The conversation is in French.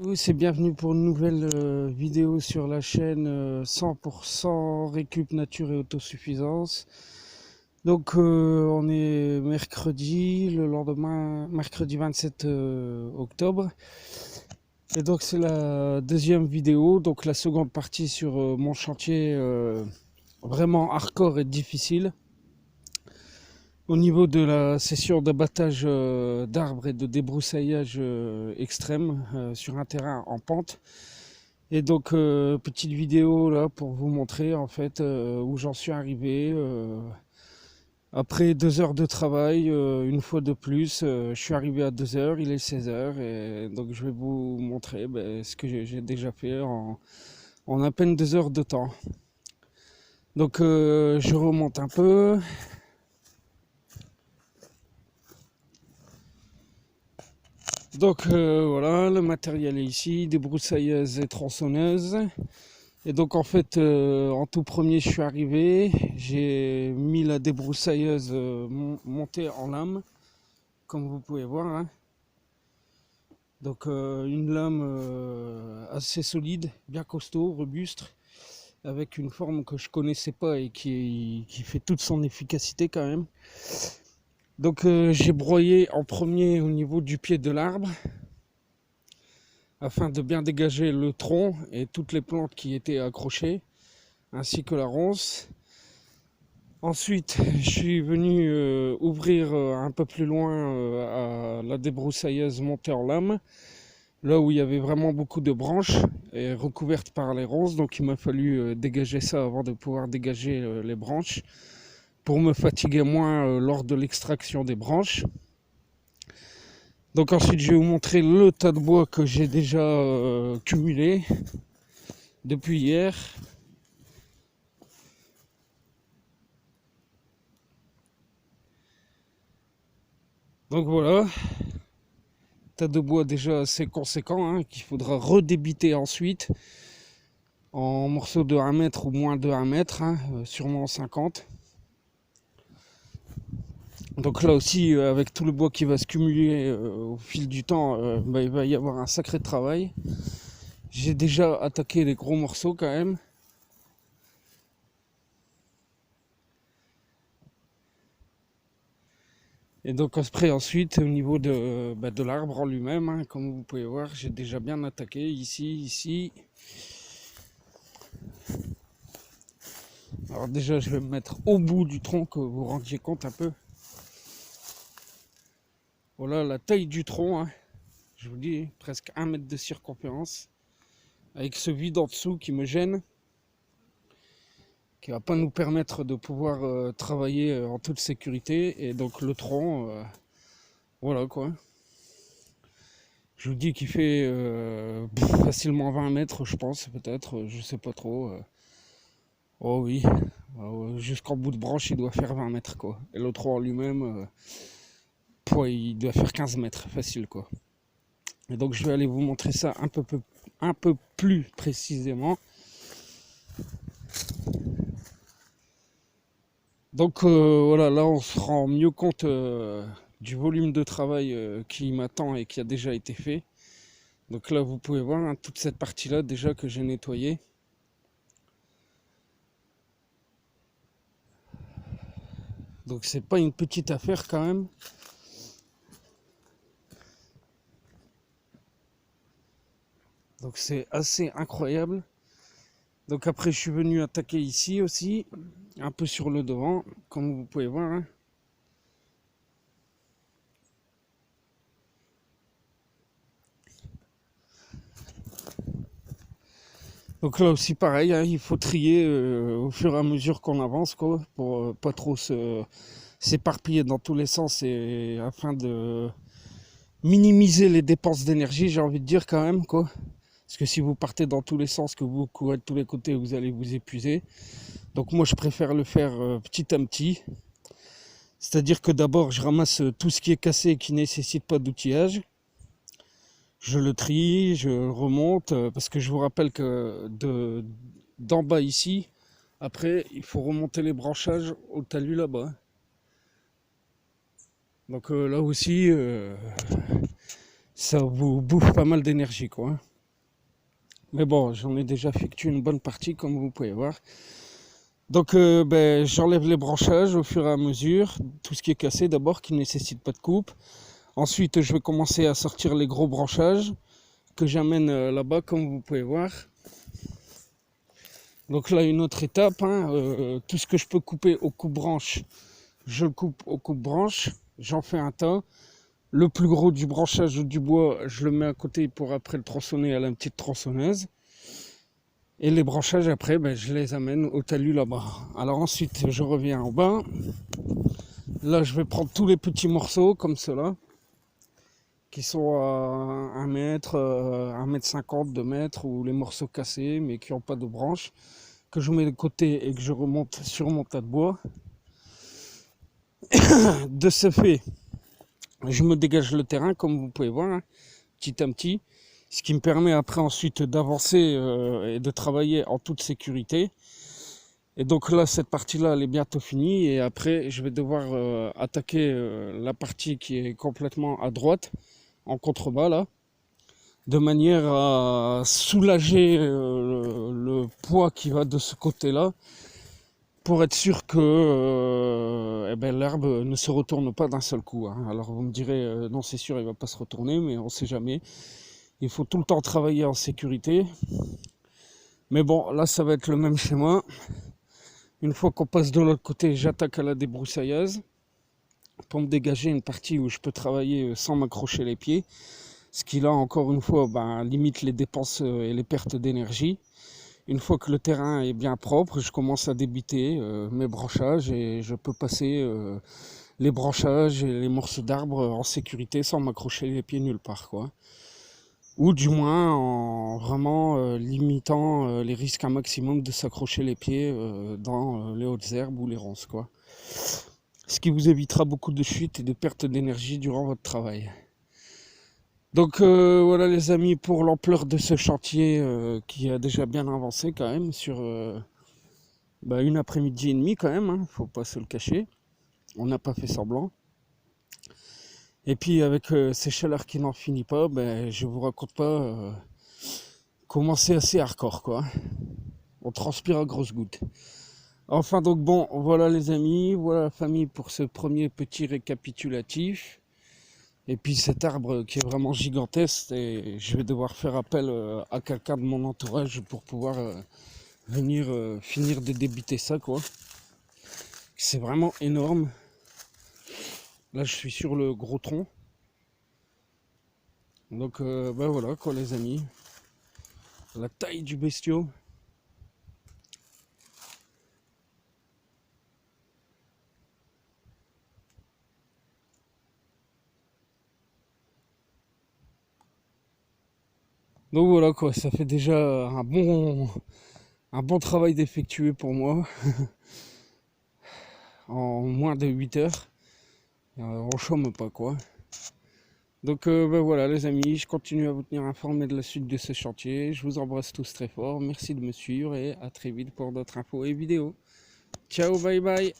Oui, c'est bienvenue pour une nouvelle vidéo sur la chaîne 100% récup nature et autosuffisance. Donc on est mercredi, le lendemain, mercredi 27 octobre. Et donc c'est la deuxième vidéo, donc la seconde partie sur mon chantier vraiment hardcore et difficile. Au niveau de la session d'abattage d'arbres et de débroussaillage extrême sur un terrain en pente. Et donc petite vidéo là pour vous montrer en fait où j'en suis arrivé. Après 2 heures de travail, une fois de plus, je suis arrivé à 2 heures, il est 16 heures et donc je vais vous montrer ce que j'ai déjà fait en à peine 2 heures de temps. Donc je remonte un peu. Donc voilà, le matériel est ici, débroussailleuse et tronçonneuse. Et donc en fait, en tout premier, je suis arrivé, j'ai mis la débroussailleuse montée en lame, comme vous pouvez voir, hein. Donc une lame assez solide, bien costaud, robuste, avec une forme que je connaissais pas et qui fait toute son efficacité quand même. Donc j'ai broyé en premier au niveau du pied de l'arbre, afin de bien dégager le tronc et toutes les plantes qui étaient accrochées, ainsi que la ronce. Ensuite, je suis venu ouvrir un peu plus loin à la débroussailleuse montée en lame, là où il y avait vraiment beaucoup de branches et recouvertes par les ronces. Donc il m'a fallu dégager ça avant de pouvoir dégager les branches, pour me fatiguer moins lors de l'extraction des branches. Donc ensuite, je vais vous montrer le tas de bois que j'ai déjà cumulé depuis hier. Donc voilà, tas de bois déjà assez conséquent, hein, qu'il faudra redébiter ensuite en morceaux de 1 mètre ou moins de 1 mètre, hein, sûrement 50. Donc là aussi, avec tout le bois qui va se cumuler au fil du temps, il va y avoir un sacré travail. J'ai déjà attaqué les gros morceaux quand même. Et donc après ensuite au niveau de l'arbre en lui-même, hein, comme vous pouvez voir, j'ai déjà bien attaqué ici. Alors déjà je vais me mettre au bout du tronc, que vous vous rendiez compte un peu. Voilà la taille du tronc, hein. Je vous dis presque 1 mètre de circonférence, avec ce vide en dessous qui me gêne, qui va pas nous permettre de pouvoir travailler en toute sécurité. Et donc le tronc, voilà quoi. Je vous dis qu'il fait facilement 20 mètres, je pense, peut-être, je sais pas trop. Oh oui, jusqu'en bout de branche, il doit faire 20 mètres, quoi. Et le tronc en lui-même, il doit faire 15 mètres, facile, quoi. Et donc, je vais aller vous montrer ça un peu plus précisément. Donc, voilà, là, on se rend mieux compte du volume de travail qui m'attend et qui a déjà été fait. Donc là, vous pouvez voir, hein, toute cette partie-là, déjà que j'ai nettoyée. Donc, c'est pas une petite affaire quand même. Donc c'est assez incroyable. Donc après je suis venu attaquer ici aussi, un peu sur le devant, comme vous pouvez voir, hein. Donc là aussi pareil, hein, il faut trier au fur et à mesure qu'on avance, quoi, pour pas trop s'éparpiller dans tous les sens, et afin de minimiser les dépenses d'énergie, j'ai envie de dire quand même, quoi. Parce que si vous partez dans tous les sens, que vous courez de tous les côtés, vous allez vous épuiser. Donc moi je préfère le faire petit à petit. C'est-à-dire que d'abord je ramasse tout ce qui est cassé et qui ne nécessite pas d'outillage. Je le trie, je remonte, parce que je vous rappelle que d'en bas ici, après il faut remonter les branchages au talus là-bas. Donc là aussi, ça vous bouffe pas mal d'énergie, quoi. Mais bon, j'en ai déjà effectué une bonne partie comme vous pouvez voir. Donc j'enlève les branchages au fur et à mesure, tout ce qui est cassé d'abord qui ne nécessite pas de coupe. Ensuite je vais commencer à sortir les gros branchages que j'amène là-bas comme vous pouvez voir. Donc là une autre étape, tout ce que je peux couper au coupe-branche, je le coupe au coupe-branche, j'en fais un tas. Le plus gros du branchage du bois, je le mets à côté pour après le tronçonner à la petite tronçonneuse. Et les branchages après, je les amène au talus là-bas. Alors ensuite, je reviens en bas. Là, je vais prendre tous les petits morceaux comme ceux-là, qui sont à 1 mètre, 1,50 m, 2 mètres, ou les morceaux cassés, mais qui n'ont pas de branches, que je mets de côté et que je remonte sur mon tas de bois. De ce fait, je me dégage le terrain, comme vous pouvez voir, petit à petit. Ce qui me permet après ensuite d'avancer et de travailler en toute sécurité. Et donc là, cette partie-là, elle est bientôt finie. Et après, je vais devoir attaquer la partie qui est complètement à droite, en contrebas là, de manière à soulager le poids qui va de ce côté-là, pour être sûr que l'herbe ne se retourne pas d'un seul coup. Alors vous me direz, non c'est sûr, il ne va pas se retourner, mais on ne sait jamais. Il faut tout le temps travailler en sécurité. Mais bon, là ça va être le même schéma. Une fois qu'on passe de l'autre côté, j'attaque à la débroussailleuse pour me dégager une partie où je peux travailler sans m'accrocher les pieds. Ce qui là, encore une fois, limite les dépenses et les pertes d'énergie. Une fois que le terrain est bien propre, je commence à débiter mes branchages et je peux passer les branchages et les morceaux d'arbres en sécurité sans m'accrocher les pieds nulle part, quoi. Ou du moins en vraiment limitant les risques un maximum de s'accrocher les pieds dans les hautes herbes ou les ronces, quoi. Ce qui vous évitera beaucoup de chutes et de pertes d'énergie durant votre travail. Donc voilà les amis, pour l'ampleur de ce chantier qui a déjà bien avancé quand même sur une après-midi et demie quand même, faut pas se le cacher. On n'a pas fait semblant. Et puis avec ces chaleurs qui n'en finissent pas, je vous raconte pas comment c'est assez hardcore, quoi. On transpire à grosses gouttes. Enfin donc bon, voilà les amis, voilà la famille pour ce premier petit récapitulatif. Et puis cet arbre qui est vraiment gigantesque, et je vais devoir faire appel à quelqu'un de mon entourage pour pouvoir venir finir de débiter ça, quoi. C'est vraiment énorme. Là je suis sur le gros tronc. Donc voilà quoi les amis. La taille du bestiau. Donc voilà quoi, ça fait déjà un bon travail d'effectuer pour moi. En moins de 8 heures. On chôme pas, quoi. Donc voilà les amis, je continue à vous tenir informé de la suite de ce chantier. Je vous embrasse tous très fort. Merci de me suivre et à très vite pour d'autres infos et vidéos. Ciao, bye bye.